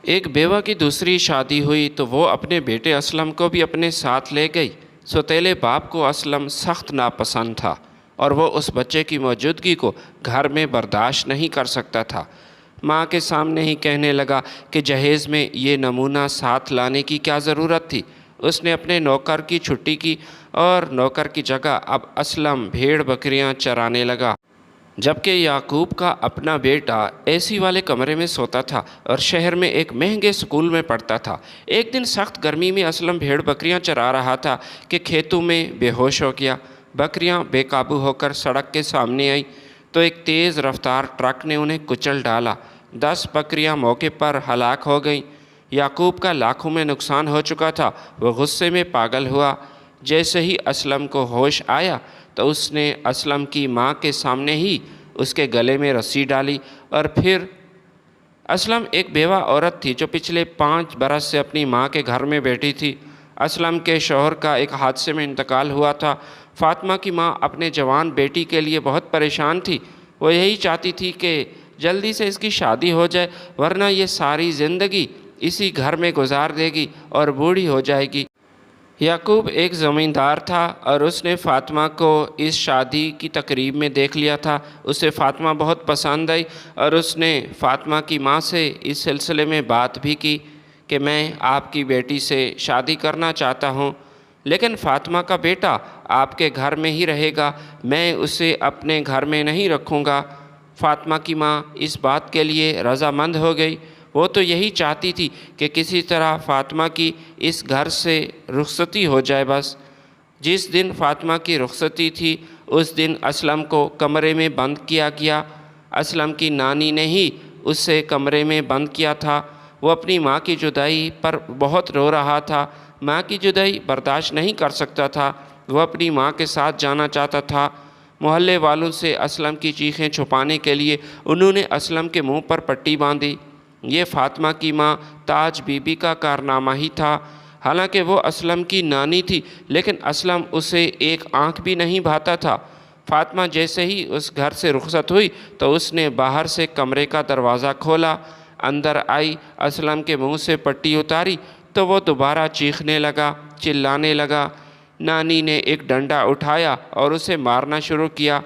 ایک بیوہ کی دوسری شادی ہوئی تو وہ اپنے بیٹے اسلم کو بھی اپنے ساتھ لے گئی۔ سوتیلے باپ کو اسلم سخت ناپسند تھا اور وہ اس بچے کی موجودگی کو گھر میں برداشت نہیں کر سکتا تھا۔ ماں کے سامنے ہی کہنے لگا کہ جہیز میں یہ نمونہ ساتھ لانے کی کیا ضرورت تھی۔ اس نے اپنے نوکر کی چھٹی کی اور نوکر کی جگہ اب اسلم بھیڑ بکریاں چرانے لگا، جبکہ یعقوب کا اپنا بیٹا اے سی والے کمرے میں سوتا تھا اور شہر میں ایک مہنگے اسکول میں پڑھتا تھا۔ ایک دن سخت گرمی میں اسلم بھیڑ بکریاں چرا رہا تھا کہ کھیتوں میں بے ہوش ہو گیا۔ بکریاں بے قابو ہو کر سڑک کے سامنے آئیں تو ایک تیز رفتار ٹرک نے انہیں کچل ڈالا۔ 10 بکریاں موقع پر ہلاک ہو گئیں۔ یعقوب کا لاکھوں میں نقصان ہو چکا تھا۔ وہ غصے میں پاگل ہوا۔ جیسے ہی اسلم کو ہوش آیا تو اس نے اسلم کی ماں کے سامنے ہی اس کے گلے میں رسی ڈالی اور پھر اسلم ایک بیوہ عورت تھی جو پچھلے 5 برس سے اپنی ماں کے گھر میں بیٹھی تھی۔ اسلم کے شوہر کا ایک حادثے میں انتقال ہوا تھا۔ فاطمہ کی ماں اپنے جوان بیٹی کے لیے بہت پریشان تھی۔ وہ یہی چاہتی تھی کہ جلدی سے اس کی شادی ہو جائے، ورنہ یہ ساری زندگی اسی گھر میں گزار دے گی اور بوڑھی ہو جائے گی۔ یعقوب ایک زمیندار تھا اور اس نے فاطمہ کو اس شادی کی تقریب میں دیکھ لیا تھا۔ اسے فاطمہ بہت پسند آئی اور اس نے فاطمہ کی ماں سے اس سلسلے میں بات بھی کی کہ میں آپ کی بیٹی سے شادی کرنا چاہتا ہوں، لیکن فاطمہ کا بیٹا آپ کے گھر میں ہی رہے گا، میں اسے اپنے گھر میں نہیں رکھوں گا۔ فاطمہ کی ماں اس بات کے لیے رضامند ہو گئی۔ وہ تو یہی چاہتی تھی کہ کسی طرح فاطمہ کی اس گھر سے رخصتی ہو جائے بس۔ جس دن فاطمہ کی رخصتی تھی اس دن اسلم کو کمرے میں بند کیا گیا۔ اسلم کی نانی نے ہی اسے کمرے میں بند کیا تھا۔ وہ اپنی ماں کی جدائی پر بہت رو رہا تھا۔ ماں کی جدائی برداشت نہیں کر سکتا تھا۔ وہ اپنی ماں کے ساتھ جانا چاہتا تھا۔ محلے والوں سے اسلم کی چیخیں چھپانے کے لیے انہوں نے اسلم کے منہ پر پٹی باندھی۔ یہ فاطمہ کی ماں تاج بی بی کا کارنامہ ہی تھا۔ حالانکہ وہ اسلم کی نانی تھی، لیکن اسلم اسے ایک آنکھ بھی نہیں بھاتا تھا۔ فاطمہ جیسے ہی اس گھر سے رخصت ہوئی تو اس نے باہر سے کمرے کا دروازہ کھولا، اندر آئی، اسلم کے منہ سے پٹی اتاری تو وہ دوبارہ چیخنے لگا، چلانے لگا۔ نانی نے ایک ڈنڈا اٹھایا اور اسے مارنا شروع کیا۔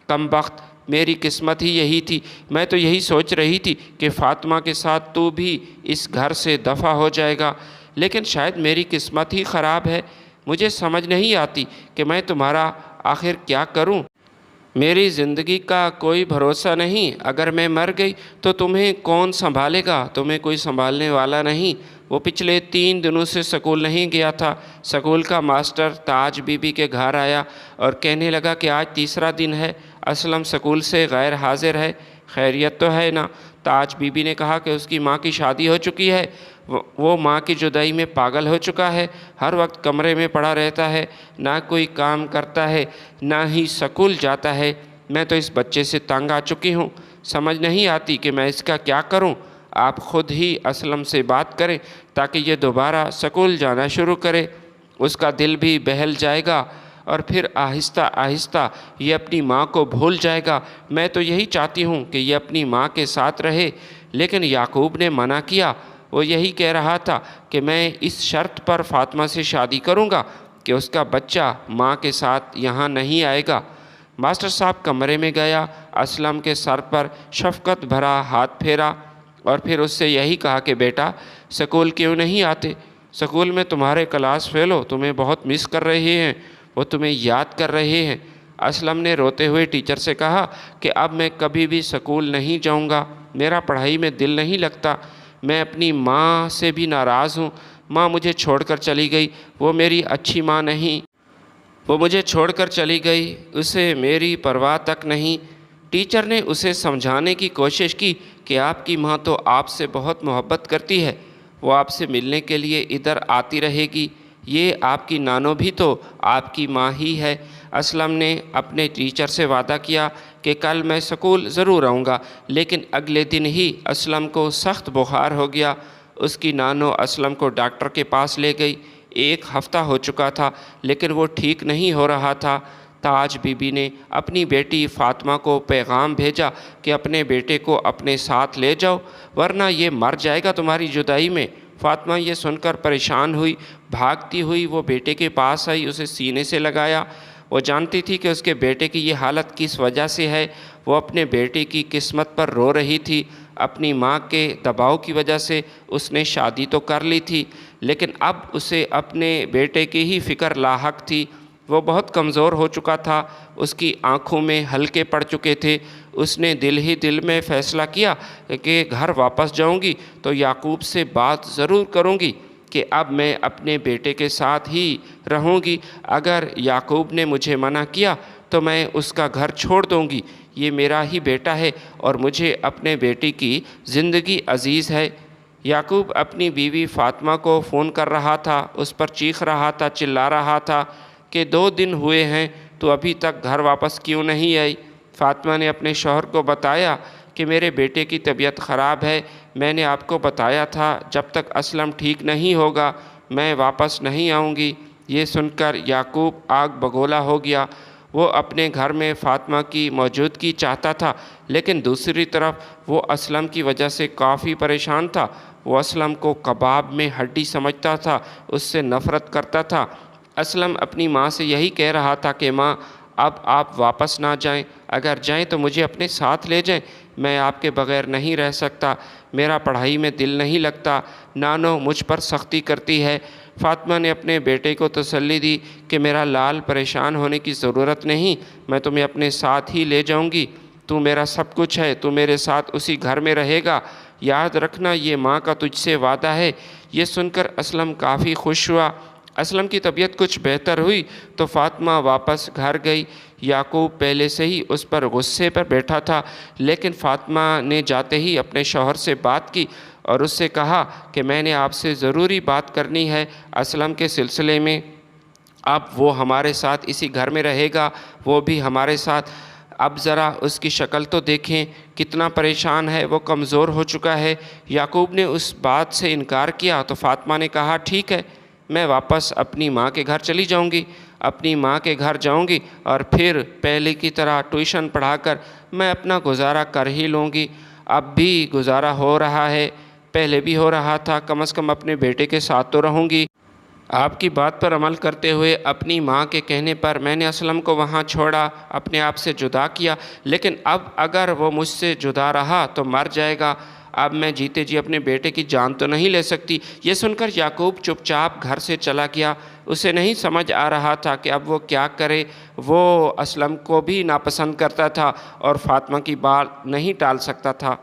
کمبخت، میری قسمت ہی یہی تھی، میں تو یہی سوچ رہی تھی کہ فاطمہ کے ساتھ تو بھی اس گھر سے دفع ہو جائے گا، لیکن شاید میری قسمت ہی خراب ہے۔ مجھے سمجھ نہیں آتی کہ میں تمہارا آخر کیا کروں۔ میری زندگی کا کوئی بھروسہ نہیں۔ اگر میں مر گئی تو تمہیں کون سنبھالے گا؟ تمہیں کوئی سنبھالنے والا نہیں۔ وہ پچھلے 3 دنوں سے سکول نہیں گیا تھا۔ سکول کا ماسٹر تاج بی بی کے گھر آیا اور کہنے لگا کہ آج تیسرا دن ہے، اسلم سکول سے غیر حاضر ہے، خیریت تو ہے نا؟ تاج بی بی نے کہا کہ اس کی ماں کی شادی ہو چکی ہے، وہ ماں کی جدائی میں پاگل ہو چکا ہے، ہر وقت کمرے میں پڑا رہتا ہے، نہ کوئی کام کرتا ہے نہ ہی سکول جاتا ہے۔ میں تو اس بچے سے تنگ آ چکی ہوں، سمجھ نہیں آتی کہ میں اس کا کیا کروں۔ آپ خود ہی اسلم سے بات کریں تاکہ یہ دوبارہ سکول جانا شروع کرے، اس کا دل بھی بہل جائے گا اور پھر آہستہ آہستہ یہ اپنی ماں کو بھول جائے گا۔ میں تو یہی چاہتی ہوں کہ یہ اپنی ماں کے ساتھ رہے، لیکن یعقوب نے منع کیا۔ وہ یہی کہہ رہا تھا کہ میں اس شرط پر فاطمہ سے شادی کروں گا کہ اس کا بچہ ماں کے ساتھ یہاں نہیں آئے گا۔ ماسٹر صاحب کمرے میں گیا، اسلم کے سر پر شفقت بھرا ہاتھ پھیرا اور پھر اس سے یہی کہا کہ بیٹا سکول کیوں نہیں آتے؟ سکول میں تمہارے کلاس فیلو تمہیں بہت مس کر رہے ہیں، وہ تمہیں یاد کر رہے ہیں۔ اسلم نے روتے ہوئے ٹیچر سے کہا کہ اب میں کبھی بھی سکول نہیں جاؤں گا، میرا پڑھائی میں دل نہیں لگتا، میں اپنی ماں سے بھی ناراض ہوں۔ ماں مجھے چھوڑ کر چلی گئی، وہ میری اچھی ماں نہیں، وہ مجھے چھوڑ کر چلی گئی، اسے میری پرواہ تک نہیں۔ ٹیچر نے اسے سمجھانے کی کوشش کی کہ آپ کی ماں تو آپ سے بہت محبت کرتی ہے، وہ آپ سے ملنے کے لیے ادھر آتی رہے گی، یہ آپ کی نانو بھی تو آپ کی ماں ہی ہے۔ اسلم نے اپنے ٹیچر سے وعدہ کیا کہ کل میں سکول ضرور آؤں گا، لیکن اگلے دن ہی اسلم کو سخت بخار ہو گیا۔ اس کی نانو اسلم کو ڈاکٹر کے پاس لے گئی۔ 1 ہفتہ ہو چکا تھا لیکن وہ ٹھیک نہیں ہو رہا تھا۔ تاج بی نے اپنی بیٹی فاطمہ کو پیغام بھیجا کہ اپنے بیٹے کو اپنے ساتھ لے جاؤ ورنہ یہ مر جائے گا تمہاری جدائی میں۔ فاطمہ یہ سن کر پریشان ہوئی، بھاگتی ہوئی وہ بیٹے کے پاس آئی، اسے سینے سے لگایا۔ وہ جانتی تھی کہ اس کے بیٹے کی یہ حالت کس وجہ سے ہے۔ وہ اپنے بیٹے کی قسمت پر رو رہی تھی۔ اپنی ماں کے دباؤ کی وجہ سے اس نے شادی تو کر لی تھی، لیکن اب اسے اپنے بیٹے کی ہی فکر لاحق تھی۔ وہ بہت کمزور ہو چکا تھا، اس کی آنکھوں میں ہلکے پڑ چکے تھے۔ اس نے دل ہی دل میں فیصلہ کیا کہ گھر واپس جاؤں گی تو یعقوب سے بات ضرور کروں گی کہ اب میں اپنے بیٹے کے ساتھ ہی رہوں گی۔ اگر یعقوب نے مجھے منع کیا تو میں اس کا گھر چھوڑ دوں گی۔ یہ میرا ہی بیٹا ہے اور مجھے اپنے بیٹی کی زندگی عزیز ہے۔ یعقوب اپنی بیوی فاطمہ کو فون کر رہا تھا، اس پر چیخ رہا تھا، چلا رہا تھا کہ 2 دن ہوئے ہیں تو ابھی تک گھر واپس کیوں نہیں آئی؟ فاطمہ نے اپنے شوہر کو بتایا کہ میرے بیٹے کی طبیعت خراب ہے، میں نے آپ کو بتایا تھا جب تک اسلم ٹھیک نہیں ہوگا میں واپس نہیں آؤں گی۔ یہ سن کر یعقوب آگ بگولا ہو گیا۔ وہ اپنے گھر میں فاطمہ کی موجودگی چاہتا تھا، لیکن دوسری طرف وہ اسلم کی وجہ سے کافی پریشان تھا۔ وہ اسلم کو کباب میں ہڈی سمجھتا تھا، اس سے نفرت کرتا تھا۔ اسلم اپنی ماں سے یہی کہہ رہا تھا کہ ماں اب آپ واپس نہ جائیں، اگر جائیں تو مجھے اپنے ساتھ لے جائیں، میں آپ کے بغیر نہیں رہ سکتا، میرا پڑھائی میں دل نہیں لگتا، نانو مجھ پر سختی کرتی ہے۔ فاطمہ نے اپنے بیٹے کو تسلی دی کہ میرا لال پریشان ہونے کی ضرورت نہیں، میں تمہیں اپنے ساتھ ہی لے جاؤں گی، تو میرا سب کچھ ہے، تو میرے ساتھ اسی گھر میں رہے گا، یاد رکھنا یہ ماں کا تجھ سے وعدہ ہے۔ یہ سن کر اسلم کافی خوش ہوا۔ اسلم کی طبیعت کچھ بہتر ہوئی تو فاطمہ واپس گھر گئی۔ یعقوب پہلے سے ہی اس پر غصے پر بیٹھا تھا، لیکن فاطمہ نے جاتے ہی اپنے شوہر سے بات کی اور اس سے کہا کہ میں نے آپ سے ضروری بات کرنی ہے اسلم کے سلسلے میں۔ اب وہ ہمارے ساتھ اسی گھر میں رہے گا، وہ بھی ہمارے ساتھ۔ اب ذرا اس کی شکل تو دیکھیں، کتنا پریشان ہے، وہ کمزور ہو چکا ہے۔ یعقوب نے اس بات سے انکار کیا تو فاطمہ نے کہا ٹھیک ہے، میں واپس اپنی ماں کے گھر چلی جاؤں گی، اپنی ماں کے گھر جاؤں گی اور پھر پہلے کی طرح ٹیوشن پڑھا کر میں اپنا گزارا کر ہی لوں گی۔ اب بھی گزارا ہو رہا ہے، پہلے بھی ہو رہا تھا، کم از کم اپنے بیٹے کے ساتھ تو رہوں گی۔ آپ کی بات پر عمل کرتے ہوئے اپنی ماں کے کہنے پر میں نے اسلم کو وہاں چھوڑا، اپنے آپ سے جدا کیا، لیکن اب اگر وہ مجھ سے جدا رہا تو مر جائے گا۔ اب میں جیتے جی اپنے بیٹے کی جان تو نہیں لے سکتی۔ یہ سن کر یعقوب چپ چاپ گھر سے چلا گیا۔ اسے نہیں سمجھ آ رہا تھا کہ اب وہ کیا کرے۔ وہ اسلم کو بھی ناپسند کرتا تھا اور فاطمہ کی بات نہیں ٹال سکتا تھا۔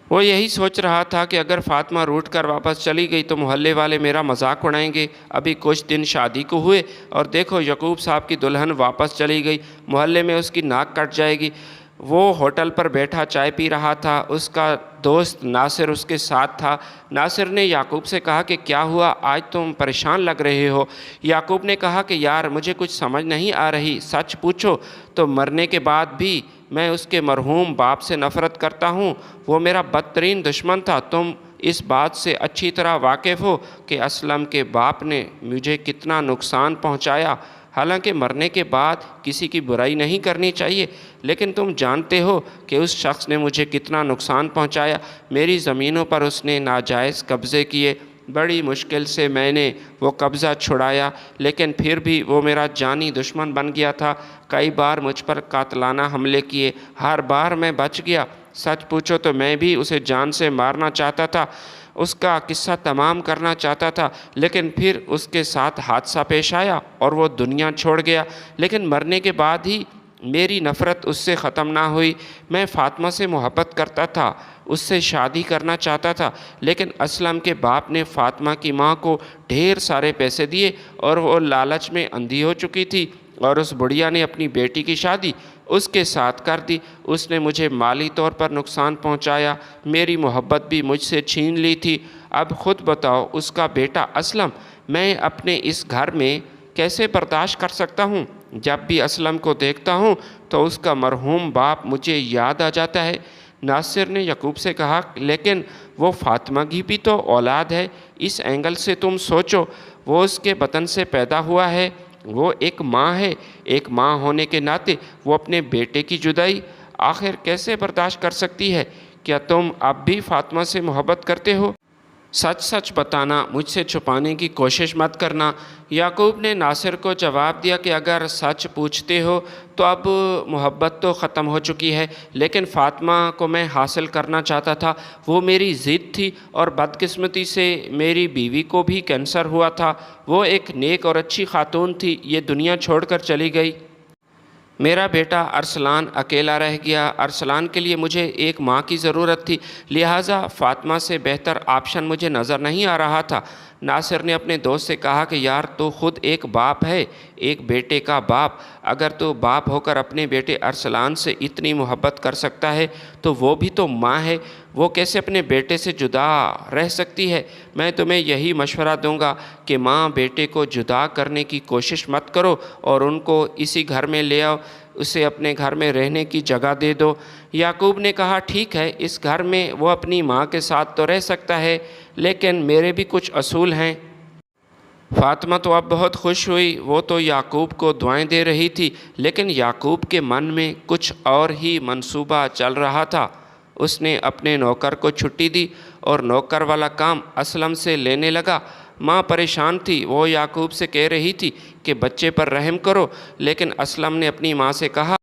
وہ یہی سوچ رہا تھا کہ اگر فاطمہ روٹھ کر واپس چلی گئی تو محلے والے میرا مذاق اڑائیں گے۔ ابھی کچھ دن شادی کو ہوئے اور دیکھو یعقوب صاحب کی دلہن واپس چلی گئی، محلے میں اس کی ناک کٹ جائے گی۔ وہ ہوٹل پر بیٹھا چائے پی رہا تھا، اس کا دوست ناصر اس کے ساتھ تھا۔ ناصر نے یعقوب سے کہا کہ کیا ہوا، آج تم پریشان لگ رہے ہو؟ یعقوب نے کہا کہ یار مجھے کچھ سمجھ نہیں آ رہی، سچ پوچھو تو مرنے کے بعد بھی میں اس کے مرحوم باپ سے نفرت کرتا ہوں، وہ میرا بدترین دشمن تھا۔ تم اس بات سے اچھی طرح واقف ہو کہ اسلم کے باپ نے مجھے کتنا نقصان پہنچایا۔ حالانکہ مرنے کے بعد کسی کی برائی نہیں کرنی چاہیے، لیکن تم جانتے ہو کہ اس شخص نے مجھے کتنا نقصان پہنچایا۔ میری زمینوں پر اس نے ناجائز قبضے کیے، بڑی مشکل سے میں نے وہ قبضہ چھڑایا، لیکن پھر بھی وہ میرا جانی دشمن بن گیا تھا۔ کئی بار مجھ پر قاتلانہ حملے کیے، ہر بار میں بچ گیا۔ سچ پوچھو تو میں بھی اسے جان سے مارنا چاہتا تھا، اس کا قصہ تمام کرنا چاہتا تھا، لیکن پھر اس کے ساتھ حادثہ پیش آیا اور وہ دنیا چھوڑ گیا۔ لیکن مرنے کے بعد ہی میری نفرت اس سے ختم نہ ہوئی۔ میں فاطمہ سے محبت کرتا تھا، اس سے شادی کرنا چاہتا تھا، لیکن اسلم کے باپ نے فاطمہ کی ماں کو ڈھیر سارے پیسے دیے اور وہ لالچ میں اندھی ہو چکی تھی اور اس بڑھیا نے اپنی بیٹی کی شادی اس کے ساتھ کر دی۔ اس نے مجھے مالی طور پر نقصان پہنچایا، میری محبت بھی مجھ سے چھین لی تھی۔ اب خود بتاؤ، اس کا بیٹا اسلم میں اپنے اس گھر میں کیسے برداشت کر سکتا ہوں؟ جب بھی اسلم کو دیکھتا ہوں تو اس کا مرحوم باپ مجھے یاد آ جاتا ہے۔ ناصر نے یعقوب سے کہا لیکن وہ فاطمہ کی بھی تو اولاد ہے، اس اینگل سے تم سوچو، وہ اس کے بطن سے پیدا ہوا ہے، وہ ایک ماں ہے، ایک ماں ہونے کے ناطے وہ اپنے بیٹے کی جدائی آخر کیسے برداشت کر سکتی ہے؟ کیا تم اب بھی فاطمہ سے محبت کرتے ہو؟ سچ سچ بتانا، مجھ سے چھپانے کی کوشش مت کرنا۔ یعقوب نے ناصر کو جواب دیا کہ اگر سچ پوچھتے ہو تو اب محبت تو ختم ہو چکی ہے، لیکن فاطمہ کو میں حاصل کرنا چاہتا تھا، وہ میری ضد تھی، اور بدقسمتی سے میری بیوی کو بھی کینسر ہوا تھا۔ وہ ایک نیک اور اچھی خاتون تھی، یہ دنیا چھوڑ کر چلی گئی۔ میرا بیٹا ارسلان اکیلا رہ گیا۔ ارسلان کے لیے مجھے ایک ماں کی ضرورت تھی، لہٰذا فاطمہ سے بہتر آپشن مجھے نظر نہیں آ رہا تھا۔ ناصر نے اپنے دوست سے کہا کہ یار تو خود ایک باپ ہے، ایک بیٹے کا باپ، اگر تو باپ ہو کر اپنے بیٹے ارسلان سے اتنی محبت کر سکتا ہے تو وہ بھی تو ماں ہے، وہ کیسے اپنے بیٹے سے جدا رہ سکتی ہے؟ میں تمہیں یہی مشورہ دوں گا کہ ماں بیٹے کو جدا کرنے کی کوشش مت کرو اور ان کو اسی گھر میں لے آؤ، اسے اپنے گھر میں رہنے کی جگہ دے دو۔ یعقوب نے کہا ٹھیک ہے، اس گھر میں وہ اپنی ماں کے ساتھ تو رہ سکتا ہے، لیکن میرے بھی کچھ اصول ہیں۔ فاطمہ تو اب بہت خوش ہوئی، وہ تو یعقوب کو دعائیں دے رہی تھی، لیکن یعقوب کے من میں کچھ اور ہی منصوبہ چل رہا تھا۔ اس نے اپنے نوکر کو چھٹی دی اور نوکر والا کام اسلم سے لینے لگا۔ ماں پریشان تھی، وہ یعقوب سے کہہ رہی تھی کہ بچے پر رحم کرو، لیکن اسلم نے اپنی ماں سے کہا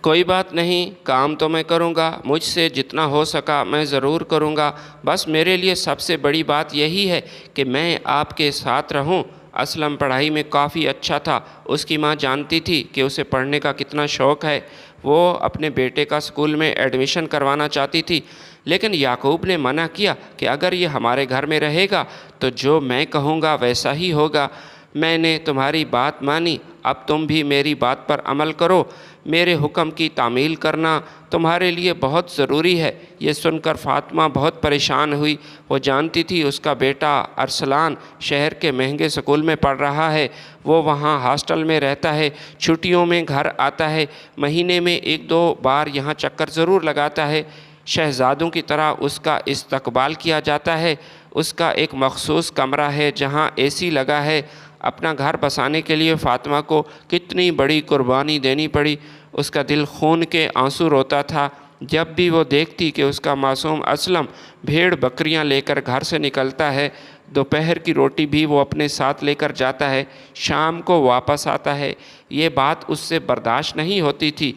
کوئی بات نہیں، کام تو میں کروں گا، مجھ سے جتنا ہو سکا میں ضرور کروں گا، بس میرے لیے سب سے بڑی بات یہی ہے کہ میں آپ کے ساتھ رہوں۔ اسلم پڑھائی میں کافی اچھا تھا، اس کی ماں جانتی تھی کہ اسے پڑھنے کا کتنا شوق ہے، وہ اپنے بیٹے کا اسکول میں ایڈمیشن کروانا چاہتی تھی، لیکن یعقوب نے منع کیا کہ اگر یہ ہمارے گھر میں رہے گا تو جو میں کہوں گا ویسا ہی ہوگا۔ میں نے تمہاری بات مانی، اب تم بھی میری بات پر عمل کرو، میرے حکم کی تعمیل کرنا تمہارے لیے بہت ضروری ہے۔ یہ سن کر فاطمہ بہت پریشان ہوئی، وہ جانتی تھی اس کا بیٹا ارسلان شہر کے مہنگے اسکول میں پڑھ رہا ہے، وہ وہاں ہاسٹل میں رہتا ہے، چھٹیوں میں گھر آتا ہے، مہینے میں ایک دو بار یہاں چکر ضرور لگاتا ہے، شہزادوں کی طرح اس کا استقبال کیا جاتا ہے، اس کا ایک مخصوص کمرہ ہے جہاں اے سی لگا ہے۔ اپنا گھر بسانے کے لیے فاطمہ کو کتنی بڑی قربانی دینی پڑی، اس کا دل خون کے آنسو روتا تھا جب بھی وہ دیکھتی کہ اس کا معصوم اسلم بھیڑ بکریاں لے کر گھر سے نکلتا ہے، دوپہر کی روٹی بھی وہ اپنے ساتھ لے کر جاتا ہے، شام کو واپس آتا ہے۔ یہ بات اس سے برداشت نہیں ہوتی تھی۔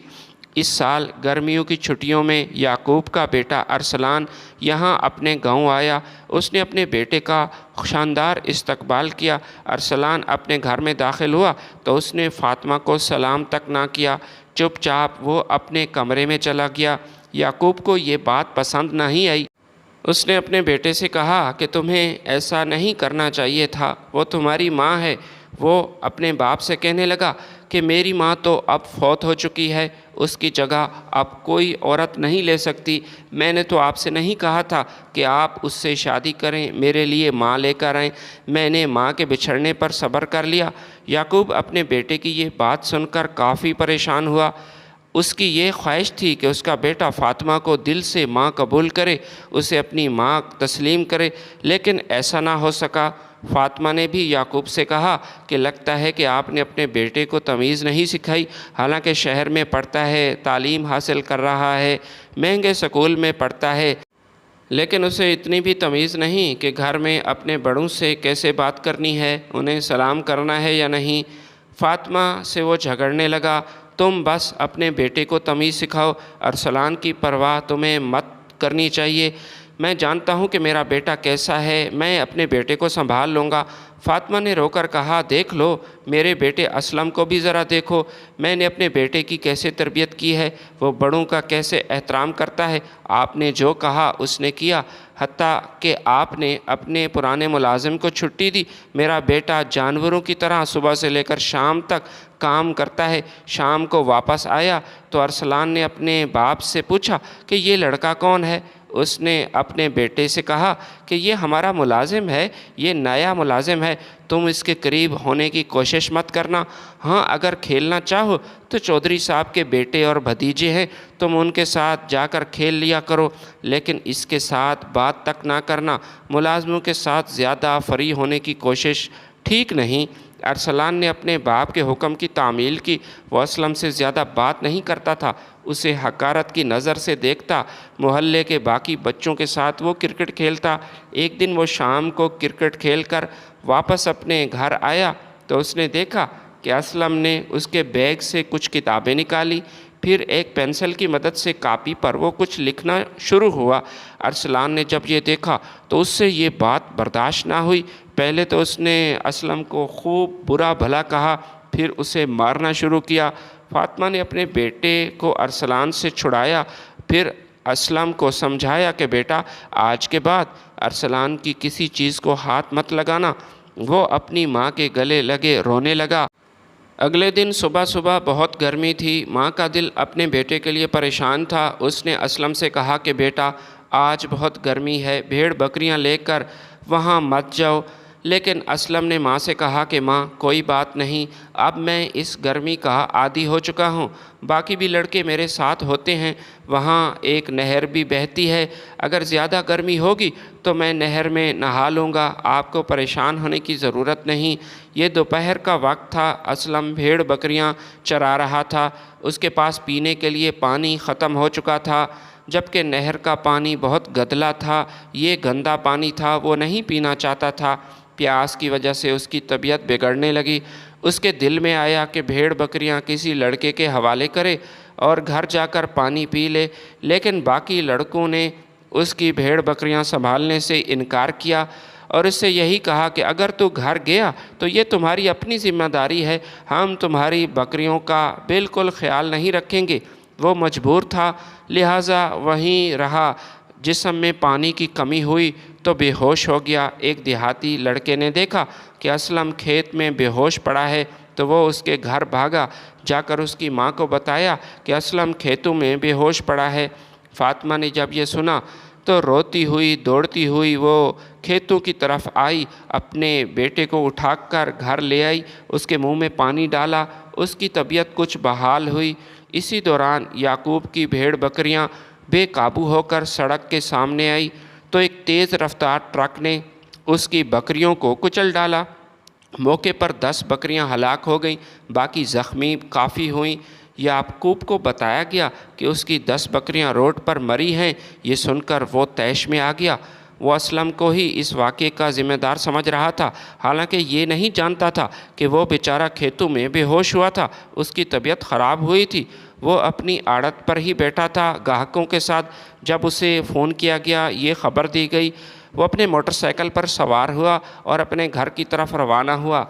اس سال گرمیوں کی چھٹیوں میں یعقوب کا بیٹا ارسلان یہاں اپنے گاؤں آیا، اس نے اپنے بیٹے کا شاندار استقبال کیا۔ ارسلان اپنے گھر میں داخل ہوا تو اس نے فاطمہ کو سلام تک نہ کیا، چپ چاپ وہ اپنے کمرے میں چلا گیا۔ یعقوب کو یہ بات پسند نہیں آئی، اس نے اپنے بیٹے سے کہا کہ تمہیں ایسا نہیں کرنا چاہیے تھا، وہ تمہاری ماں ہے۔ وہ اپنے باپ سے کہنے لگا کہ میری ماں تو اب فوت ہو چکی ہے، اس کی جگہ اب کوئی عورت نہیں لے سکتی، میں نے تو آپ سے نہیں کہا تھا کہ آپ اس سے شادی کریں، میرے لیے ماں لے کر آئیں، میں نے ماں کے بچھڑنے پر صبر کر لیا۔ یعقوب اپنے بیٹے کی یہ بات سن کر کافی پریشان ہوا، اس کی یہ خواہش تھی کہ اس کا بیٹا فاطمہ کو دل سے ماں قبول کرے، اسے اپنی ماں تسلیم کرے، لیکن ایسا نہ ہو سکا۔ فاطمہ نے بھی یعقوب سے کہا کہ لگتا ہے کہ آپ نے اپنے بیٹے کو تمیز نہیں سکھائی، حالانکہ شہر میں پڑھتا ہے، تعلیم حاصل کر رہا ہے، مہنگے اسکول میں پڑھتا ہے، لیکن اسے اتنی بھی تمیز نہیں کہ گھر میں اپنے بڑوں سے کیسے بات کرنی ہے، انہیں سلام کرنا ہے یا نہیں۔ فاطمہ سے وہ جھگڑنے لگا، تم بس اپنے بیٹے کو تمیز سکھاؤ، ارسلان کی پرواہ تمہیں مت کرنی چاہیے، میں جانتا ہوں کہ میرا بیٹا کیسا ہے، میں اپنے بیٹے کو سنبھال لوں گا۔ فاطمہ نے رو کر کہا دیکھ لو، میرے بیٹے اسلم کو بھی ذرا دیکھو، میں نے اپنے بیٹے کی کیسے تربیت کی ہے، وہ بڑوں کا کیسے احترام کرتا ہے، آپ نے جو کہا اس نے کیا، حتیٰ کہ آپ نے اپنے پرانے ملازم کو چھٹی دی۔ میرا بیٹا جانوروں کی طرح صبح سے لے کر شام تک کام کرتا ہے، شام کو واپس آیا تو ارسلان نے اپنے باپ سے پوچھا کہ یہ لڑکا کون ہے، اس نے اپنے بیٹے سے کہا کہ یہ ہمارا ملازم ہے، یہ نیا ملازم ہے، تم اس کے قریب ہونے کی کوشش مت کرنا، ہاں اگر کھیلنا چاہو تو چودھری صاحب کے بیٹے اور بھتیجے ہیں، تم ان کے ساتھ جا کر کھیل لیا کرو، لیکن اس کے ساتھ بات تک نہ کرنا، ملازموں کے ساتھ زیادہ فری ہونے کی کوشش ٹھیک نہیں۔ ارسلان نے اپنے باپ کے حکم کی تعمیل کی۔ وہ اسلم سے زیادہ بات نہیں کرتا تھا، اسے حقارت کی نظر سے دیکھتا۔ محلے کے باقی بچوں کے ساتھ وہ کرکٹ کھیلتا۔ ایک دن وہ شام کو کرکٹ کھیل کر واپس اپنے گھر آیا تو اس نے دیکھا کہ اسلم نے اس کے بیگ سے کچھ کتابیں نکالی، پھر ایک پینسل کی مدد سے کاپی پر وہ کچھ لکھنا شروع ہوا۔ ارسلان نے جب یہ دیکھا تو اس سے یہ بات برداشت نہ ہوئی۔ پہلے تو اس نے اسلم کو خوب برا بھلا کہا، پھر اسے مارنا شروع کیا۔ فاطمہ نے اپنے بیٹے کو ارسلان سے چھڑایا، پھر اسلم کو سمجھایا کہ بیٹا آج کے بعد ارسلان کی کسی چیز کو ہاتھ مت لگانا۔ وہ اپنی ماں کے گلے لگے رونے لگا۔ اگلے دن صبح صبح بہت گرمی تھی۔ ماں کا دل اپنے بیٹے کے لیے پریشان تھا۔ اس نے اسلم سے کہا کہ بیٹا آج بہت گرمی ہے، بھیڑ بکریاں لے کر وہاں مت جاؤ۔ لیکن اسلم نے ماں سے کہا کہ ماں کوئی بات نہیں، اب میں اس گرمی کا عادی ہو چکا ہوں، باقی بھی لڑکے میرے ساتھ ہوتے ہیں، وہاں ایک نہر بھی بہتی ہے، اگر زیادہ گرمی ہوگی تو میں نہر میں نہا لوں گا، آپ کو پریشان ہونے کی ضرورت نہیں۔ یہ دوپہر کا وقت تھا۔ اسلم بھیڑ بکریاں چرا رہا تھا۔ اس کے پاس پینے کے لیے پانی ختم ہو چکا تھا، جبکہ نہر کا پانی بہت گدلا تھا، یہ گندا پانی تھا، وہ نہیں پینا چاہتا تھا۔ پیاس کی وجہ سے اس کی طبیعت بگڑنے لگی۔ اس کے دل میں آیا کہ بھیڑ بکریاں کسی لڑکے کے حوالے کرے اور گھر جا کر پانی پی لے، لیکن باقی لڑکوں نے اس کی بھیڑ بکریاں سنبھالنے سے انکار کیا اور اس سے یہی کہا کہ اگر تو گھر گیا تو یہ تمہاری اپنی ذمہ داری ہے، ہم تمہاری بکریوں کا بالکل خیال نہیں رکھیں گے۔ وہ مجبور تھا، لہٰذا وہیں رہا۔ جسم میں پانی کی کمی ہوئی تو بے ہوش ہو گیا۔ ایک دیہاتی لڑکے نے دیکھا کہ اسلم کھیت میں بے ہوش پڑا ہے تو وہ اس کے گھر بھاگا، جا کر اس کی ماں کو بتایا کہ اسلم کھیتوں میں بے ہوش پڑا ہے۔ فاطمہ نے جب یہ سنا تو روتی ہوئی دوڑتی ہوئی وہ کھیتوں کی طرف آئی، اپنے بیٹے کو اٹھا کر گھر لے آئی، اس کے منہ میں پانی ڈالا، اس کی طبیعت کچھ بحال ہوئی۔ اسی دوران یعقوب کی بھیڑ بکریاں بے قابو ہو کر سڑک کے سامنے آئی تو ایک تیز رفتار ٹرک نے اس کی بکریوں کو کچل ڈالا۔ موقع پر 10 بکریاں ہلاک ہو گئیں، باقی زخمی کافی ہوئیں۔ یعقوب کو بتایا گیا کہ اس کی 10 بکریاں روڈ پر مری ہیں۔ یہ سن کر وہ طیش میں آ گیا۔ وہ اسلم کو ہی اس واقعے کا ذمہ دار سمجھ رہا تھا، حالانکہ یہ نہیں جانتا تھا کہ وہ بیچارہ کھیتوں میں بے ہوش ہوا تھا، اس کی طبیعت خراب ہوئی تھی۔ وہ اپنی آڑت پر ہی بیٹھا تھا گاہکوں کے ساتھ۔ جب اسے فون کیا گیا، یہ خبر دی گئی، وہ اپنے موٹر سائیکل پر سوار ہوا اور اپنے گھر کی طرف روانہ ہوا۔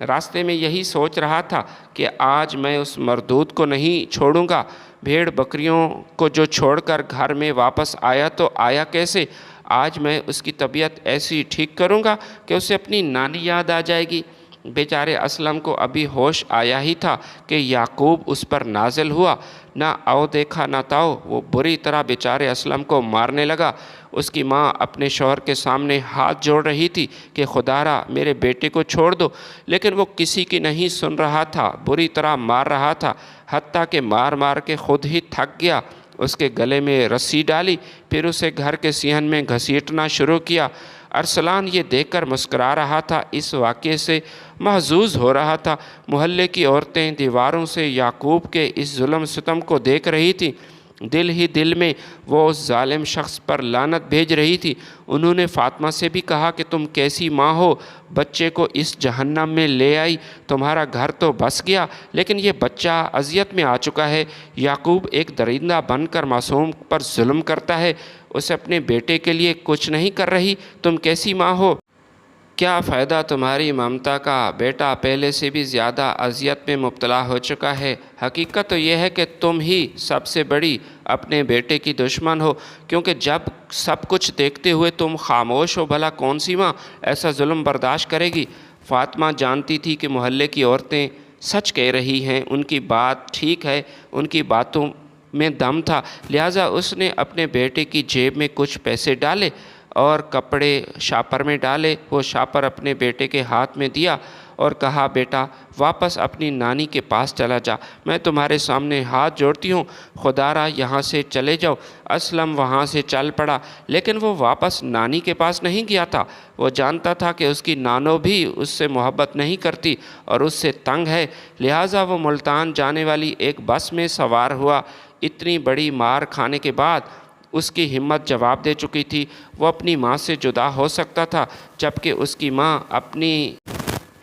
راستے میں یہی سوچ رہا تھا کہ آج میں اس مردود کو نہیں چھوڑوں گا۔ بھیڑ بکریوں کو جو چھوڑ کر گھر میں واپس آیا تو آیا کیسے؟ آج میں اس کی طبیعت ایسی ٹھیک کروں گا کہ اسے اپنی نانی یاد آ جائے گی۔ بیچارے اسلم کو ابھی ہوش آیا ہی تھا کہ یعقوب اس پر نازل ہوا۔ نہ آؤ دیکھا نہ تاؤ، وہ بری طرح بیچارے اسلم کو مارنے لگا۔ اس کی ماں اپنے شوہر کے سامنے ہاتھ جوڑ رہی تھی کہ خدارا میرے بیٹے کو چھوڑ دو، لیکن وہ کسی کی نہیں سن رہا تھا، بری طرح مار رہا تھا، حتیٰ کہ مار مار کے خود ہی تھک گیا۔ اس کے گلے میں رسی ڈالی، پھر اسے گھر کے صحن میں گھسیٹنا شروع کیا۔ ارسلان یہ دیکھ کر مسکرا رہا تھا، اس واقعے سے محظوظ ہو رہا تھا۔ محلے کی عورتیں دیواروں سے یعقوب کے اس ظلم ستم کو دیکھ رہی تھیں۔ دل ہی دل میں وہ اس ظالم شخص پر لعنت بھیج رہی تھی۔ انہوں نے فاطمہ سے بھی کہا کہ تم کیسی ماں ہو، بچے کو اس جہنم میں لے آئی، تمہارا گھر تو بس گیا لیکن یہ بچہ اذیت میں آ چکا ہے۔ یعقوب ایک درندہ بن کر معصوم پر ظلم کرتا ہے، اسے اپنے بیٹے کے لیے کچھ نہیں کر رہی، تم کیسی ماں ہو؟ کیا فائدہ تمہاری ممتا کا، بیٹا پہلے سے بھی زیادہ اذیت میں مبتلا ہو چکا ہے۔ حقیقت تو یہ ہے کہ تم ہی سب سے بڑی اپنے بیٹے کی دشمن ہو، کیونکہ جب سب کچھ دیکھتے ہوئے تم خاموش ہو، بھلا کون سی ماں ایسا ظلم برداشت کرے گی؟ فاطمہ جانتی تھی کہ محلے کی عورتیں سچ کہہ رہی ہیں، ان کی بات ٹھیک ہے، ان کی باتوں میں دم تھا، لہٰذا اس نے اپنے بیٹے کی جیب میں کچھ پیسے ڈالے اور کپڑے شاپر میں ڈالے۔ وہ شاپر اپنے بیٹے کے ہاتھ میں دیا اور کہا بیٹا واپس اپنی نانی کے پاس چلا جا، میں تمہارے سامنے ہاتھ جوڑتی ہوں، خدا را یہاں سے چلے جاؤ۔ اسلم وہاں سے چل پڑا، لیکن وہ واپس نانی کے پاس نہیں گیا تھا۔ وہ جانتا تھا کہ اس کی نانو بھی اس سے محبت نہیں کرتی اور اس سے تنگ ہے، لہٰذا وہ ملتان جانے والی ایک بس میں سوار ہوا۔ اتنی بڑی مار کھانے کے بعد اس کی ہمت جواب دے چکی تھی۔ وہ اپنی ماں سے جدا ہو سکتا تھا، جبکہ اس کی ماں اپنی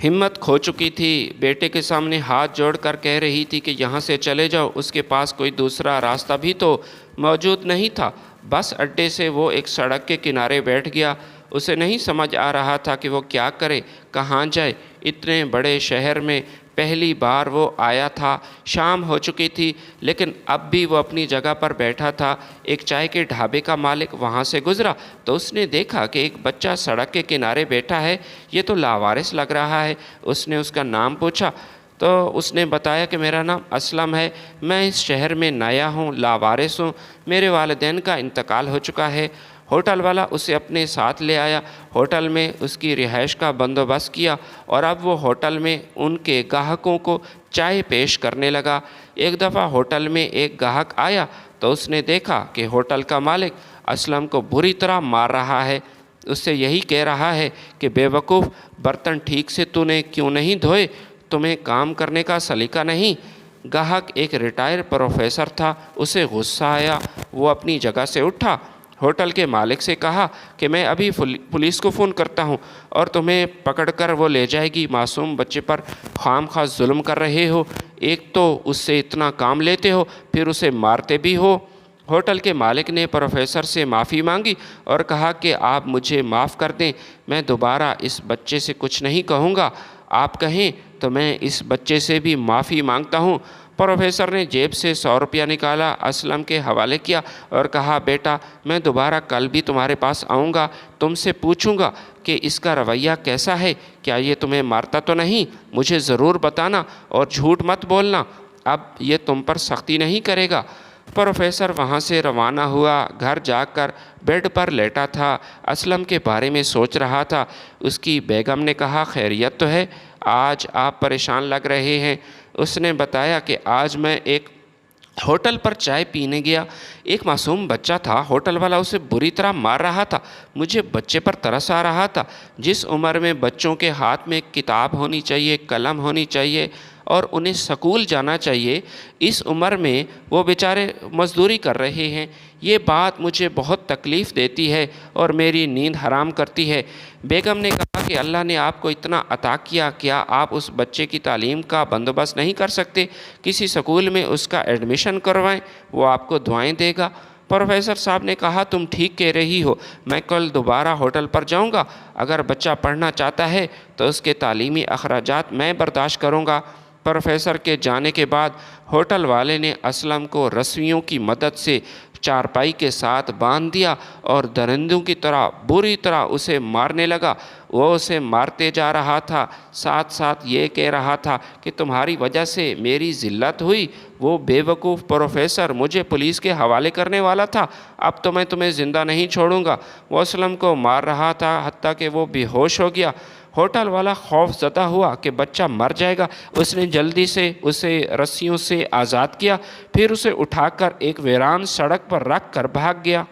ہمت کھو چکی تھی۔ بیٹے کے سامنے ہاتھ جوڑ کر کہہ رہی تھی کہ یہاں سے چلے جاؤ۔ اس کے پاس کوئی دوسرا راستہ بھی تو موجود نہیں تھا۔ بس اڈے سے وہ ایک سڑک کے کنارے بیٹھ گیا۔ اسے نہیں سمجھ آ رہا تھا کہ وہ کیا کرے، کہاں جائے۔ اتنے بڑے شہر میں پہلی بار وہ آیا تھا۔ شام ہو چکی تھی، لیکن اب بھی وہ اپنی جگہ پر بیٹھا تھا۔ ایک چائے کے ڈھابے کا مالک وہاں سے گزرا تو اس نے دیکھا کہ ایک بچہ سڑک کے کنارے بیٹھا ہے، یہ تو لاوارث لگ رہا ہے۔ اس نے اس کا نام پوچھا تو اس نے بتایا کہ میرا نام اسلم ہے، میں اس شہر میں نیا ہوں، لاوارث ہوں، میرے والدین کا انتقال ہو چکا ہے۔ ہوٹل والا اسے اپنے ساتھ لے آیا، ہوٹل میں اس کی رہائش کا بندوبست کیا اور اب وہ ہوٹل میں ان کے گاہکوں کو چائے پیش کرنے لگا۔ ایک دفعہ ہوٹل میں ایک گاہک آیا تو اس نے دیکھا کہ ہوٹل کا مالک اسلم کو بری طرح مار رہا ہے۔ اس سے یہی کہہ رہا ہے کہ بے وقوف، برتن ٹھیک سے تو نے کیوں نہیں دھوئے، تمہیں کام کرنے کا سلیقہ نہیں۔ گاہک ایک ریٹائر پروفیسر تھا، اسے غصہ آیا، وہ اپنی جگہ سے اٹھا، ہوٹل کے مالک سے کہا کہ میں ابھی پولیس کو فون کرتا ہوں اور تمہیں پکڑ کر وہ لے جائے گی۔ معصوم بچے پر خام خواہ ظلم کر رہے ہو، ایک تو اس سے اتنا کام لیتے ہو، پھر اسے مارتے بھی ہو۔ ہوٹل کے مالک نے پروفیسر سے معافی مانگی اور کہا کہ آپ مجھے معاف کر دیں، میں دوبارہ اس بچے سے کچھ نہیں کہوں گا، آپ کہیں تو میں اس بچے سے بھی معافی مانگتا ہوں۔ پروفیسر نے جیب سے 100 روپیہ نکالا، اسلم کے حوالے کیا اور کہا بیٹا میں دوبارہ کل بھی تمہارے پاس آؤں گا، تم سے پوچھوں گا کہ اس کا رویہ کیسا ہے، کیا یہ تمہیں مارتا تو نہیں، مجھے ضرور بتانا اور جھوٹ مت بولنا، اب یہ تم پر سختی نہیں کرے گا۔ پروفیسر وہاں سے روانہ ہوا۔ گھر جا کر بیڈ پر لیٹا تھا، اسلم کے بارے میں سوچ رہا تھا۔ اس کی بیگم نے کہا خیریت تو ہے، آج آپ پریشان لگ رہے ہیں۔ اس نے بتایا کہ آج میں ایک ہوٹل پر چائے پینے گیا، ایک معصوم بچہ تھا، ہوٹل والا اسے بری طرح مار رہا تھا، مجھے بچے پر ترس آ رہا تھا۔ جس عمر میں بچوں کے ہاتھ میں کتاب ہونی چاہیے، قلم ہونی چاہیے اور انہیں سکول جانا چاہیے، اس عمر میں وہ بیچارے مزدوری کر رہے ہیں، یہ بات مجھے بہت تکلیف دیتی ہے اور میری نیند حرام کرتی ہے۔ بیگم نے کہا کہ اللہ نے آپ کو اتنا عطا کیا، کیا آپ اس بچے کی تعلیم کا بندوبست نہیں کر سکتے؟ کسی سکول میں اس کا ایڈمیشن کروائیں، وہ آپ کو دعائیں دے گا۔ پروفیسر صاحب نے کہا تم ٹھیک کہہ رہی ہو، میں کل دوبارہ ہوٹل پر جاؤں گا، اگر بچہ پڑھنا چاہتا ہے تو اس کے تعلیمی اخراجات میں برداشت کروں گا۔ پروفیسر کے جانے کے بعد ہوٹل والے نے اسلم کو رسیوں کی مدد سے چارپائی کے ساتھ باندھ دیا اور درندوں کی طرح بری طرح اسے مارنے لگا۔ وہ اسے مارتے جا رہا تھا، ساتھ ساتھ یہ کہہ رہا تھا کہ تمہاری وجہ سے میری ذلت ہوئی، وہ بے وقوف پروفیسر مجھے پولیس کے حوالے کرنے والا تھا، اب تو میں تمہیں زندہ نہیں چھوڑوں گا۔ وہ اسلم کو مار رہا تھا حتیٰ کہ وہ بے ہوش ہو گیا۔ ہوٹل والا خوف زدہ ہوا کہ بچہ مر جائے گا، اس نے جلدی سے اسے رسیوں سے آزاد کیا، پھر اسے اٹھا کر ایک ویران سڑک پر رکھ کر بھاگ گیا۔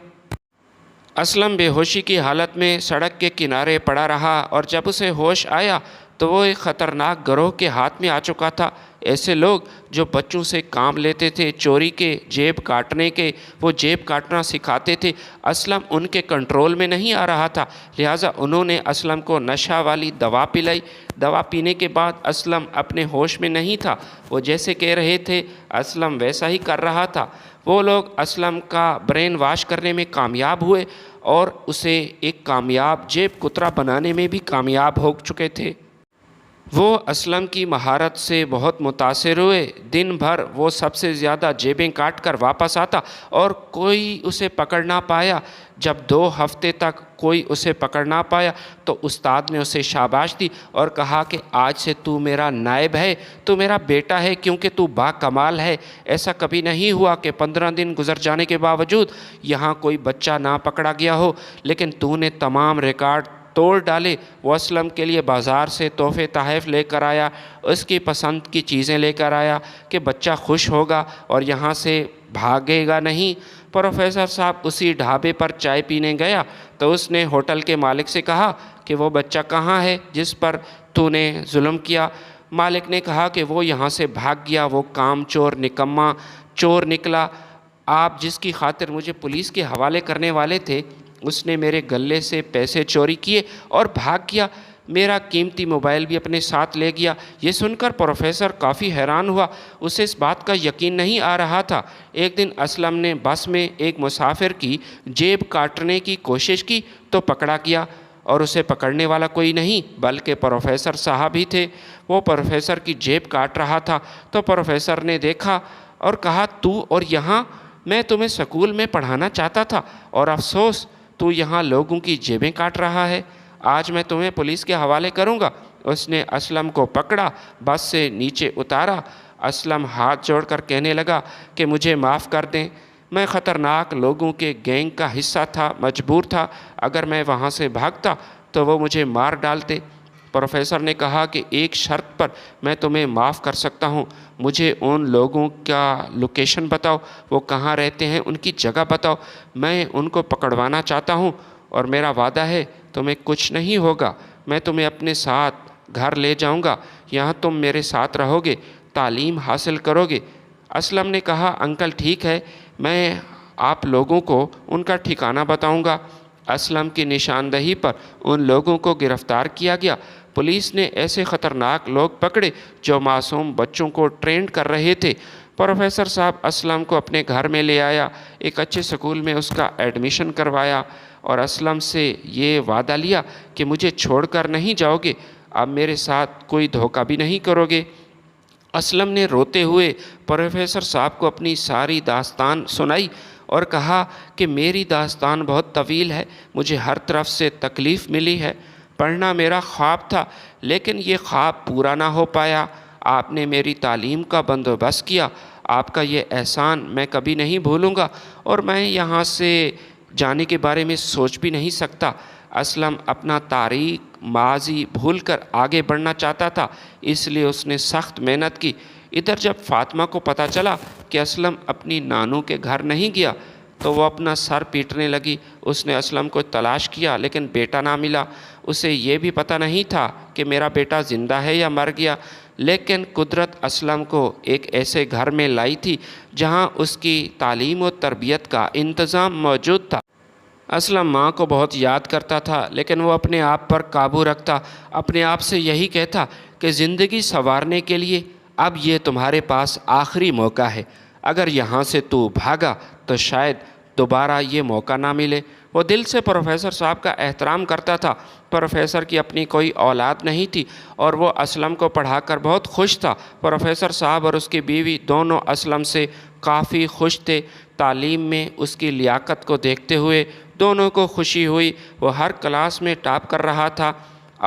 اسلم بے ہوشی کی حالت میں سڑک کے کنارے پڑا رہا اور جب اسے ہوش آیا تو وہ ایک خطرناک گروہ کے ہاتھ میں آ چکا تھا۔ ایسے لوگ جو بچوں سے کام لیتے تھے، چوری کے، جیب کاٹنے کے، وہ جیب کاٹنا سکھاتے تھے۔ اسلم ان کے کنٹرول میں نہیں آ رہا تھا، لہٰذا انہوں نے اسلم کو نشہ والی دوا پلائی۔ دوا پینے کے بعد اسلم اپنے ہوش میں نہیں تھا، وہ جیسے کہہ رہے تھے اسلم ویسا ہی کر رہا تھا۔ وہ لوگ اسلم کا برین واش کرنے میں کامیاب ہوئے اور اسے ایک کامیاب جیب کترا بنانے میں بھی کامیاب ہو چکے تھے۔ وہ اسلم کی مہارت سے بہت متاثر ہوئے۔ دن بھر وہ سب سے زیادہ جیبیں کاٹ کر واپس آتا اور کوئی اسے پکڑ نہ پایا۔ جب 2 ہفتے تک کوئی اسے پکڑ نہ پایا تو استاد نے اسے شاباش دی اور کہا کہ آج سے تو میرا نائب ہے، تو میرا بیٹا ہے، کیونکہ تو با کمال ہے۔ ایسا کبھی نہیں ہوا کہ 15 دن گزر جانے کے باوجود یہاں کوئی بچہ نہ پکڑا گیا ہو، لیکن تو نے تمام ریکارڈ توڑ ڈالے۔ وہ اسلم کے لیے بازار سے تحفے تحائف لے کر آیا، اس کی پسند کی چیزیں لے کر آیا کہ بچہ خوش ہوگا اور یہاں سے بھاگے گا نہیں۔ پروفیسر صاحب اسی ڈھابے پر چائے پینے گیا تو اس نے ہوٹل کے مالک سے کہا کہ وہ بچہ کہاں ہے جس پر تو نے ظلم کیا؟ مالک نے کہا کہ وہ یہاں سے بھاگ گیا، وہ کام چور نکما چور نکلا۔ آپ جس کی خاطر مجھے پولیس کے حوالے کرنے والے تھے، اس نے میرے گلے سے پیسے چوری کیے اور بھاگ گیا، میرا قیمتی موبائل بھی اپنے ساتھ لے گیا۔ یہ سن کر پروفیسر کافی حیران ہوا، اسے اس بات کا یقین نہیں آ رہا تھا۔ ایک دن اسلم نے بس میں ایک مسافر کی جیب کاٹنے کی کوشش کی تو پکڑا گیا، اور اسے پکڑنے والا کوئی نہیں بلکہ پروفیسر صاحب ہی تھے۔ وہ پروفیسر کی جیب کاٹ رہا تھا تو پروفیسر نے دیکھا اور کہا، تو اور یہاں؟ میں تمہیں سکول میں پڑھانا چاہتا تھا اور افسوس تو یہاں لوگوں کی جیبیں کاٹ رہا ہے۔ آج میں تمہیں پولیس کے حوالے کروں گا۔ اس نے اسلم کو پکڑا، بس سے نیچے اتارا۔ اسلم ہاتھ جوڑ کر کہنے لگا کہ مجھے معاف کر دیں، میں خطرناک لوگوں کے گینگ کا حصہ تھا، مجبور تھا، اگر میں وہاں سے بھاگتا تو وہ مجھے مار ڈالتے۔ پروفیسر نے کہا کہ ایک شرط پر میں تمہیں معاف کر سکتا ہوں، مجھے ان لوگوں کا لوکیشن بتاؤ، وہ کہاں رہتے ہیں، ان کی جگہ بتاؤ، میں ان کو پکڑوانا چاہتا ہوں، اور میرا وعدہ ہے تمہیں کچھ نہیں ہوگا، میں تمہیں اپنے ساتھ گھر لے جاؤں گا، یہاں تم میرے ساتھ رہو گے، تعلیم حاصل کرو گے۔ اسلم نے کہا، انکل ٹھیک ہے، میں آپ لوگوں کو ان کا ٹھکانہ بتاؤں گا۔ اسلم کی نشاندہی پر ان لوگوں کو گرفتار کیا گیا۔ پولیس نے ایسے خطرناک لوگ پکڑے جو معصوم بچوں کو ٹرینڈ کر رہے تھے۔ پروفیسر صاحب اسلم کو اپنے گھر میں لے آیا، ایک اچھے سکول میں اس کا ایڈمیشن کروایا اور اسلم سے یہ وعدہ لیا کہ مجھے چھوڑ کر نہیں جاؤ گے، اب میرے ساتھ کوئی دھوکہ بھی نہیں کرو گے۔ اسلم نے روتے ہوئے پروفیسر صاحب کو اپنی ساری داستان سنائی اور کہا کہ میری داستان بہت طویل ہے، مجھے ہر طرف سے تکلیف ملی ہے، پڑھنا میرا خواب تھا لیکن یہ خواب پورا نہ ہو پایا، آپ نے میری تعلیم کا بندوبست کیا، آپ کا یہ احسان میں کبھی نہیں بھولوں گا، اور میں یہاں سے جانے کے بارے میں سوچ بھی نہیں سکتا۔ اسلم اپنا تاریک ماضی بھول کر آگے بڑھنا چاہتا تھا، اس لیے اس نے سخت محنت کی۔ ادھر جب فاطمہ کو پتہ چلا کہ اسلم اپنی نانو کے گھر نہیں گیا تو وہ اپنا سر پیٹنے لگی۔ اس نے اسلم کو تلاش کیا لیکن بیٹا نہ ملا، اسے یہ بھی پتہ نہیں تھا کہ میرا بیٹا زندہ ہے یا مر گیا، لیکن قدرت اسلم کو ایک ایسے گھر میں لائی تھی جہاں اس کی تعلیم و تربیت کا انتظام موجود تھا۔ اسلم ماں کو بہت یاد کرتا تھا لیکن وہ اپنے آپ پر قابو رکھتا، اپنے آپ سے یہی کہتا کہ زندگی سنوارنے کے لیے اب یہ تمہارے پاس آخری موقع ہے، اگر یہاں سے تو بھاگا تو شاید دوبارہ یہ موقع نہ ملے۔ وہ دل سے پروفیسر صاحب کا احترام کرتا تھا۔ پروفیسر کی اپنی کوئی اولاد نہیں تھی اور وہ اسلم کو پڑھا کر بہت خوش تھا۔ پروفیسر صاحب اور اس کی بیوی دونوں اسلم سے کافی خوش تھے۔ تعلیم میں اس کی لیاقت کو دیکھتے ہوئے دونوں کو خوشی ہوئی۔ وہ ہر کلاس میں ٹاپ کر رہا تھا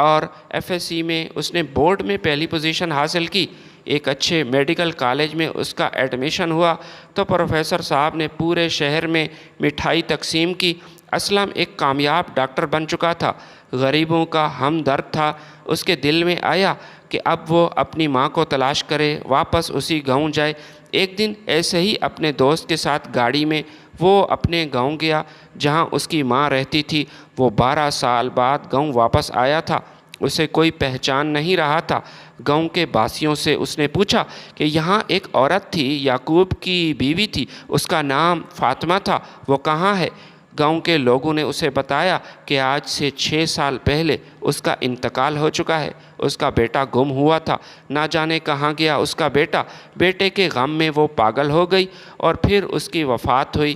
اور ایف ایس سی میں اس نے بورڈ میں پہلی پوزیشن حاصل کی۔ ایک اچھے میڈیکل کالج میں اس کا ایڈمیشن ہوا تو پروفیسر صاحب نے پورے شہر میں مٹھائی تقسیم کی۔ اسلم ایک کامیاب ڈاکٹر بن چکا تھا، غریبوں کا ہمدرد تھا۔ اس کے دل میں آیا کہ اب وہ اپنی ماں کو تلاش کرے، واپس اسی گاؤں جائے۔ ایک دن ایسے ہی اپنے دوست کے ساتھ گاڑی میں وہ اپنے گاؤں گیا جہاں اس کی ماں رہتی تھی۔ وہ 12 سال بعد گاؤں واپس آیا تھا، اسے کوئی پہچان نہیں رہا تھا۔ گاؤں کے باسیوں سے اس نے پوچھا کہ یہاں ایک عورت تھی، یعقوب کی بیوی تھی، اس کا نام فاطمہ تھا، وہ کہاں ہے؟ گاؤں کے لوگوں نے اسے بتایا کہ آج سے 6 سال پہلے اس کا انتقال ہو چکا ہے، اس کا بیٹا گم ہوا تھا، نہ جانے کہاں گیا اس کا بیٹا۔ بیٹے کے غم میں وہ پاگل ہو گئی اور پھر اس کی وفات ہوئی۔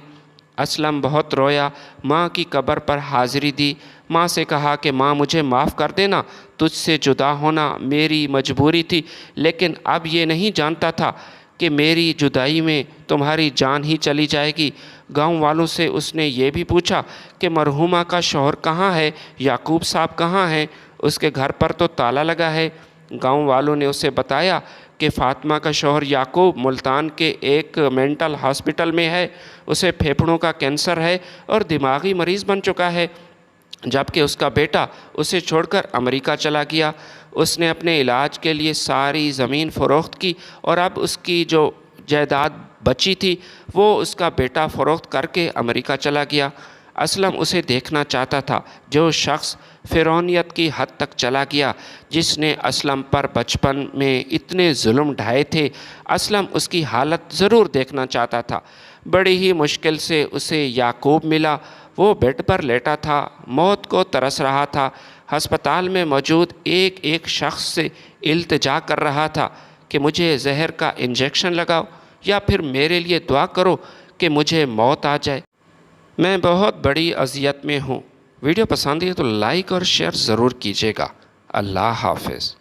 اسلم بہت رویا، ماں کی قبر پر حاضری دی، ماں سے کہا کہ ماں مجھے معاف کر دینا، تجھ سے جدا ہونا میری مجبوری تھی، لیکن اب یہ نہیں جانتا تھا کہ میری جدائی میں تمہاری جان ہی چلی جائے گی۔ گاؤں والوں سے اس نے یہ بھی پوچھا کہ مرحومہ کا شوہر کہاں ہے، یعقوب صاحب کہاں ہیں، اس کے گھر پر تو تالا لگا ہے۔ گاؤں والوں نے اسے بتایا کہ فاطمہ کا شوہر یعقوب ملتان کے ایک مینٹل ہاسپٹل میں ہے، اسے پھیپھڑوں کا کینسر ہے اور دماغی مریض بن چکا ہے۔ جبکہ اس کا بیٹا اسے چھوڑ کر امریکہ چلا گیا۔ اس نے اپنے علاج کے لیے ساری زمین فروخت کی اور اب اس کی جو جائیداد بچی تھی وہ اس کا بیٹا فروخت کر کے امریکہ چلا گیا۔ اسلم اسے دیکھنا چاہتا تھا، جو شخص فرعونیت کی حد تک چلا گیا، جس نے اسلم پر بچپن میں اتنے ظلم ڈھائے تھے۔ اسلم اس کی حالت ضرور دیکھنا چاہتا تھا۔ بڑی ہی مشکل سے اسے یعقوب ملا۔ وہ بیڈ پر لیٹا تھا، موت کو ترس رہا تھا۔ ہسپتال میں موجود ایک ایک شخص سے التجا کر رہا تھا کہ مجھے زہر کا انجیکشن لگاؤ یا پھر میرے لیے دعا کرو کہ مجھے موت آ جائے۔ میں بہت بڑی اذیت میں ہوں۔ ویڈیو پسند ہے تو لائک اور شیئر ضرور کیجیے گا۔ اللہ حافظ۔